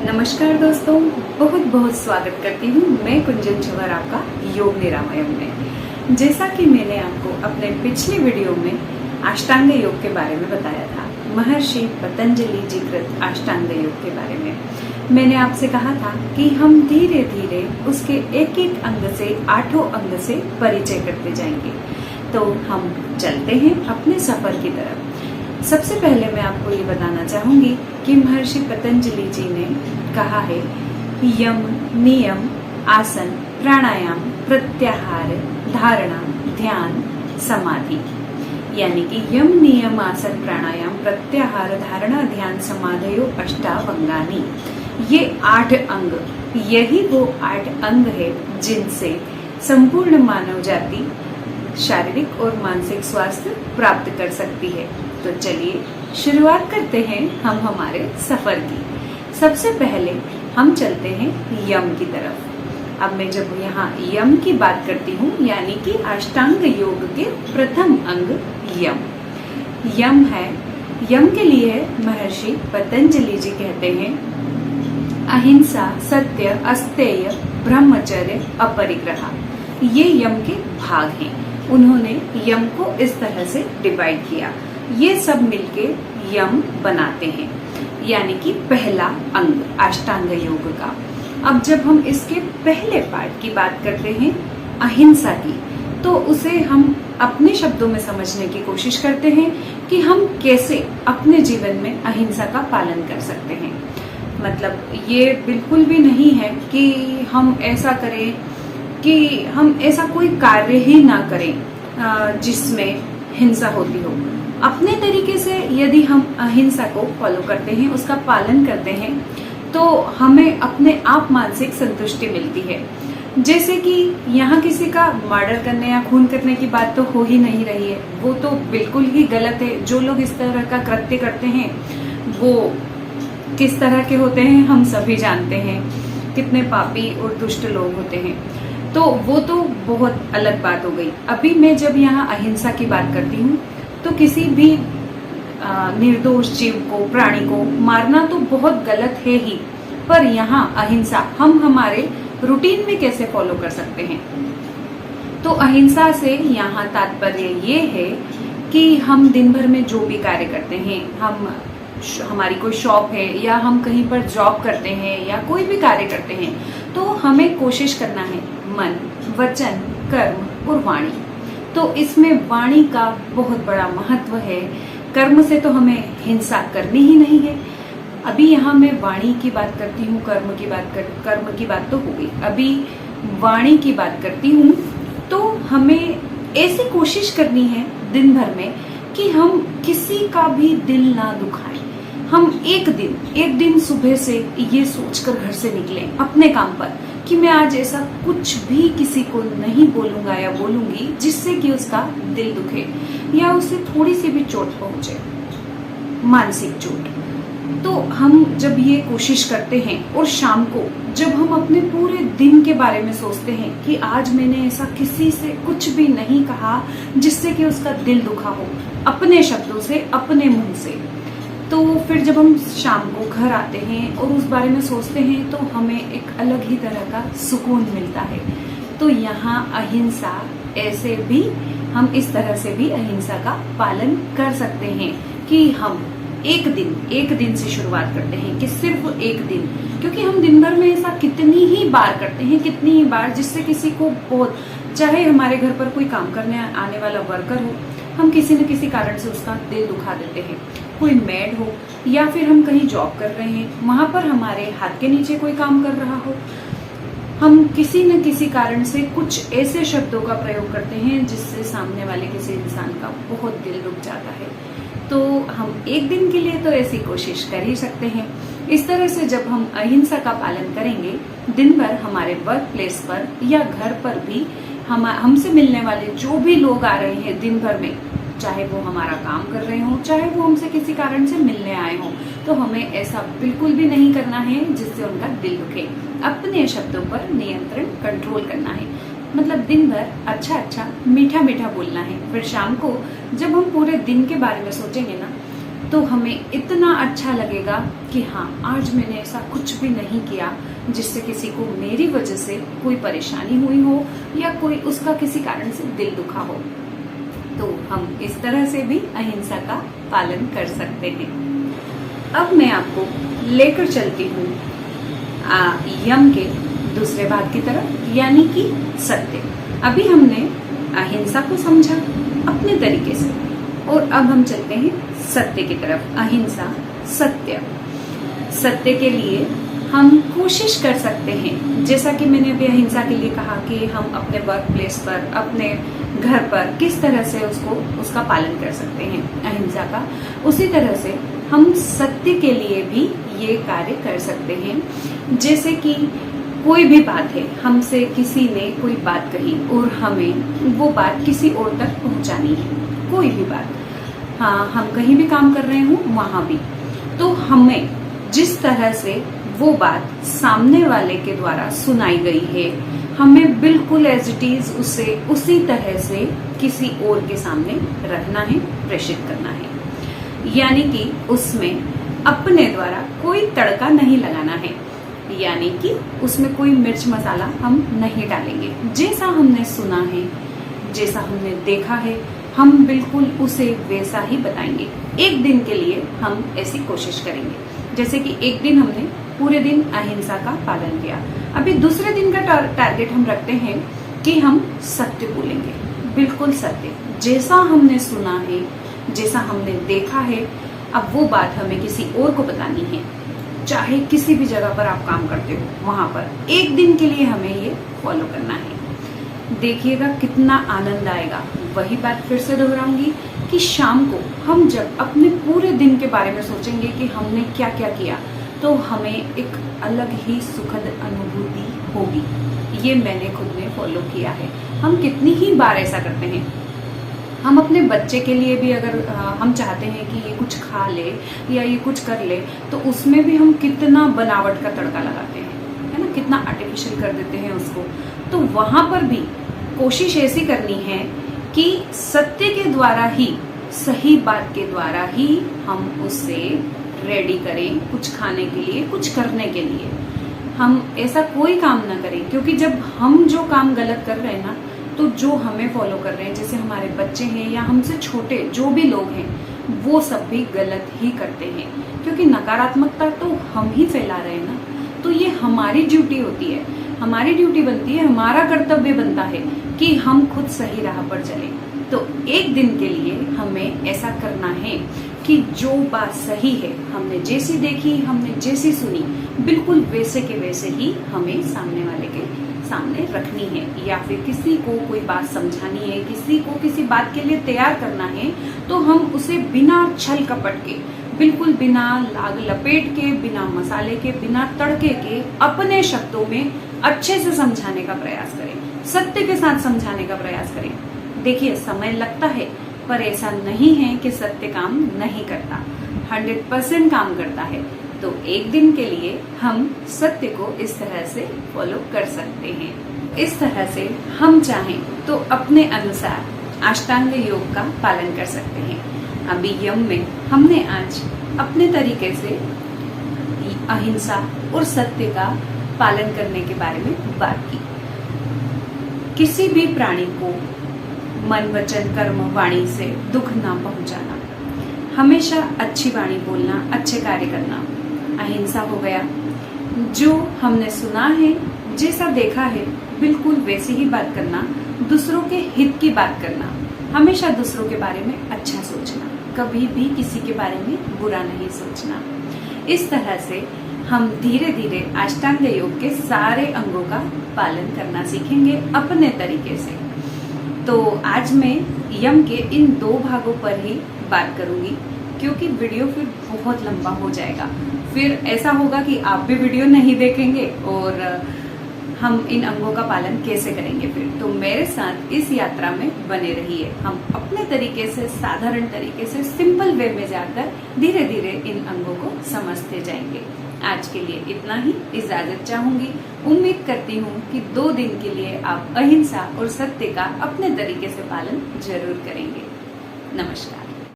नमस्कार दोस्तों, बहुत बहुत स्वागत करती हूँ मैं कुंजन झवर आपका योग निरामयम में। जैसा कि मैंने आपको अपने पिछले वीडियो में अष्टांग योग के बारे में बताया था, महर्षि पतंजलि जी कृत अष्टांग योग के बारे में मैंने आपसे कहा था कि हम धीरे धीरे उसके एक एक अंग से 8 अंग से परिचय करते जाएंगे। तो हम चलते हैं अपने सफर की तरफ। सबसे पहले मैं आपको ये बताना चाहूंगी कि महर्षि पतंजलि जी ने कहा है यम, नियम, आसन, प्राणायाम, प्रत्याहार, धारणा, ध्यान, समाधि। यानी कि यम, नियम, आसन, प्राणायाम, प्रत्याहार, धारणा, ध्यान, समाधयो अष्टावंगानी। ये 8 अंग, यही वो 8 अंग है जिनसे संपूर्ण मानव जाति शारीरिक और मानसिक स्वास्थ्य प्राप्त कर सकती है। तो चलिए शुरुआत करते हैं हम हमारे सफर की। सबसे पहले हम चलते हैं यम की तरफ। अब मैं जब यहाँ यम की बात करती हूँ, यानी कि अष्टांग योग के प्रथम अंग यम। यम है, यम के लिए महर्षि पतंजलि जी कहते हैं अहिंसा, सत्य, अस्तेय, ब्रह्मचर्य, अपरिग्रह। ये यम के भाग हैं। उन्होंने यम को इस तरह से डिवाइड किया। ये सब मिलके यम बनाते हैं, यानी कि पहला अंग अष्टांग योग का। अब जब हम इसके पहले पार्ट की बात करते हैं अहिंसा की, तो उसे हम अपने शब्दों में समझने की कोशिश करते हैं कि हम कैसे अपने जीवन में अहिंसा का पालन कर सकते हैं। मतलब ये बिल्कुल भी नहीं है कि हम ऐसा करें कि हम ऐसा कोई कार्य ही ना करें जिसमें हिंसा होती हो। अपने तरीके से यदि हम अहिंसा को फॉलो करते हैं, उसका पालन करते हैं, तो हमें अपने आप मानसिक संतुष्टि मिलती है। जैसे कि यहाँ किसी का मर्डर करने या खून करने की बात तो हो ही नहीं रही है, वो तो बिल्कुल ही गलत है। जो लोग इस तरह का कृत्य करते हैं वो किस तरह के होते हैं हम सभी जानते हैं, कितने पापी और दुष्ट लोग होते हैं। तो वो तो बहुत अलग बात हो गई। अभी मैं जब यहाँ अहिंसा की बात करती हूँ, तो किसी भी निर्दोष जीव को, प्राणी को मारना तो बहुत गलत है ही, पर यहाँ अहिंसा हम हमारे रूटीन में कैसे फॉलो कर सकते हैं। तो अहिंसा से यहाँ तात्पर्य ये है कि हम दिन भर में जो भी कार्य करते हैं, हमारी कोई शॉप है या हम कहीं पर जॉब करते हैं या कोई भी कार्य करते हैं, तो हमें कोशिश करना है मन, वचन, कर्म और वाणी। तो इसमें वाणी का बहुत बड़ा महत्व है। कर्म से तो हमें हिंसा करनी ही नहीं है। अभी यहाँ मैं वाणी की बात करती हूँ, कर्म की बात तो हो गई। अभी वाणी की बात करती हूँ। तो हमें ऐसी कोशिश करनी है दिन भर में कि हम किसी का भी दिल ना दुखाएं। हम एक दिन सुबह से ये सोचकर घर से निकलें अपने काम पर कि मैं आज ऐसा कुछ भी किसी को नहीं बोलूंगा या बोलूंगी जिससे कि उसका दिल दुखे या उसे थोड़ी सी भी चोट पहुंचे, मानसिक चोट। तो हम जब ये कोशिश करते हैं और शाम को जब हम अपने पूरे दिन के बारे में सोचते हैं कि आज मैंने ऐसा किसी से कुछ भी नहीं कहा जिससे कि उसका दिल दुखा हो, अपने शब्दों से, अपने मुंह से, तो फिर जब हम शाम को घर आते हैं और उस बारे में सोचते हैं तो हमें एक अलग ही तरह का सुकून मिलता है। तो यहाँ अहिंसा, ऐसे भी हम इस तरह से भी अहिंसा का पालन कर सकते हैं कि हम एक दिन से शुरुआत करते हैं कि सिर्फ एक दिन, क्योंकि हम दिन भर में ऐसा कितनी ही बार करते हैं, कितनी ही बार, जिससे किसी को बहुत, चाहे हमारे घर पर कोई काम करने आने वाला वर्कर हो, हम किसी न किसी कारण से उसका दिल दुखा देते हैं। कोई मेड हो या फिर हम कहीं जॉब कर रहे हैं, वहां पर हमारे हाथ के नीचे कोई काम कर रहा हो, हम किसी न किसी कारण से कुछ ऐसे शब्दों का प्रयोग करते हैं जिससे सामने वाले किसी इंसान का बहुत दिल दुख जाता है। तो हम एक दिन के लिए तो ऐसी कोशिश कर ही सकते हैं। इस तरह से जब हम अहिंसा का पालन करेंगे दिन भर, हमारे वर्क प्लेस पर या घर पर भी हमसे मिलने वाले जो भी लोग आ रहे हैं दिन भर में, चाहे वो हमारा काम कर रहे हो, चाहे वो हमसे किसी कारण से मिलने आए हो, तो हमें ऐसा बिल्कुल भी नहीं करना है जिससे उनका दिल दुखे। अपने शब्दों पर नियंत्रण, कंट्रोल करना है। मतलब दिन भर अच्छा मीठा बोलना है। फिर शाम को जब हम पूरे दिन के बारे में सोचेंगे ना, तो हमें इतना अच्छा लगेगा कि हाँ, आज मैंने ऐसा कुछ भी नहीं किया जिससे किसी को मेरी वजह से कोई परेशानी हुई हो या कोई उसका किसी कारण से दिल दुखा हो। तो हम इस तरह से भी अहिंसा का पालन कर सकते हैं। अब मैं आपको लेकर चलती हूँ यम के दूसरे भाग की तरफ, यानी कि सत्य। अभी हमने अहिंसा को समझा अपने तरीके से और अब हम चलते हैं सत्य की तरफ। अहिंसा, सत्य। सत्य के लिए हम कोशिश कर सकते हैं, जैसा कि मैंने अभी अहिंसा के लिए कहा कि हम अपने वर्क प्लेस पर, अपने घर पर किस तरह से उसका पालन कर सकते हैं अहिंसा का, उसी तरह से हम सत्य के लिए भी ये कार्य कर सकते हैं। जैसे कि कोई भी बात है, हमसे किसी ने कोई बात कही और हमें वो बात किसी और तक पहुंचानी है, कोई भी बात, हाँ, हम कहीं भी काम कर रहे हूँ वहां भी, तो हमें जिस तरह से वो बात सामने वाले के द्वारा सुनाई गई है, हमें बिल्कुल एज इट इज उसे उसी तरह से किसी और के सामने रखना है, प्रेषित करना है। यानी कि उसमें अपने द्वारा कोई तड़का नहीं लगाना है, यानी कि उसमें कोई मिर्च मसाला हम नहीं डालेंगे। जैसा हमने सुना है, जैसा हमने देखा है, हम बिल्कुल उसे वैसा ही बताएंगे। एक दिन के लिए हम ऐसी कोशिश करेंगे। जैसे कि एक दिन हमने पूरे दिन अहिंसा का पालन किया, अभी दूसरे दिन का टारगेट हम रखते हैं कि हम सत्य बोलेंगे, बिल्कुल सत्य, जैसा हमने सुना है, जैसा हमने देखा है। अब वो बात हमें किसी और को बतानी है, चाहे किसी भी जगह पर आप काम करते हो, वहां पर एक दिन के लिए हमें ये फॉलो करना है। देखिएगा कितना आनंद आएगा। वही बात फिर से दोहराऊंगी कि शाम को हम जब अपने पूरे दिन के बारे में सोचेंगे कि हमने क्या क्या किया, तो हमें एक अलग ही सुखद अनुभूति होगी। ये मैंने खुद ने फॉलो किया है। हम कितनी ही बार ऐसा करते हैं। हम अपने बच्चे के लिए भी अगर हम चाहते हैं कि ये कुछ खा ले या ये कुछ कर ले, तो उसमें भी हम कितना बनावट का तड़का लगाते हैं, है ना, कितना आर्टिफिशियल कर देते हैं उसको। तो वहां पर भी कोशिश ऐसी करनी है कि सत्य के द्वारा ही, सही बात के द्वारा ही हम उसे रेडी करें, कुछ खाने के लिए, कुछ करने के लिए। हम ऐसा कोई काम ना करें, क्योंकि जब हम जो काम गलत कर रहे हैं ना, तो जो हमें फॉलो कर रहे हैं, जैसे हमारे बच्चे हैं या हमसे छोटे जो भी लोग हैं, वो सब भी गलत ही करते हैं, क्योंकि नकारात्मकता तो हम ही फैला रहे हैं ना। तो ये हमारी ड्यूटी होती है, हमारी ड्यूटी बनती है, हमारा कर्तव्य बनता है कि हम खुद सही राह पर चलें। तो एक दिन के लिए हमें ऐसा करना है कि जो बात सही है, हमने जैसी देखी, हमने जैसी सुनी, बिल्कुल वैसे के वैसे ही हमें सामने वाले के सामने रखनी है। या फिर किसी को कोई बात समझानी है, किसी को किसी बात के लिए तैयार करना है, तो हम उसे बिना छल कपट के, बिल्कुल बिना लाग लपेट के, बिना मसाले के, बिना तड़के के, अपने शब्दों में अच्छे से समझाने का प्रयास करें, सत्य के साथ समझाने का प्रयास करें। देखिए, समय लगता है, पर ऐसा नहीं है कि सत्य काम नहीं करता, 100% काम करता है। तो एक दिन के लिए हम सत्य को इस तरह से फॉलो कर सकते हैं। इस तरह से हम चाहें तो अपने अनुसार अष्टांग योग का पालन कर सकते हैं। अभी यम में हमने आज अपने तरीके से अहिंसा और सत्य का पालन करने के बारे में बात की। किसी भी प्राणी को मन, वचन, कर्म, वाणी से दुख ना पहुंचाना, हमेशा अच्छी वाणी बोलना, अच्छे कार्य करना, अहिंसा हो गया। जो हमने सुना है, जैसा देखा है, बिल्कुल वैसी ही बात करना, दूसरों के हित की बात करना, हमेशा दूसरों के बारे में अच्छा सोचना, कभी भी किसी के बारे में बुरा नहीं सोचना। इस तरह से हम धीरे धीरे अष्टांग योग के सारे अंगों का पालन करना सीखेंगे अपने तरीके से। तो आज मैं यम के इन 2 भागों पर ही बात करूंगी, क्योंकि वीडियो फिर बहुत लंबा हो जाएगा। फिर ऐसा होगा कि आप भी वीडियो नहीं देखेंगे और हम इन अंगों का पालन कैसे करेंगे फिर। तो मेरे साथ इस यात्रा में बने रहिए। हम अपने तरीके से, साधारण तरीके से, सिंपल वे में जाकर धीरे धीरे इन अंगों को समझते जाएंगे। आज के लिए इतना ही, इजाजत चाहूंगी। उम्मीद करती हूँ कि 2 दिन के लिए आप अहिंसा और सत्य का अपने तरीके से पालन जरूर करेंगे। नमस्कार।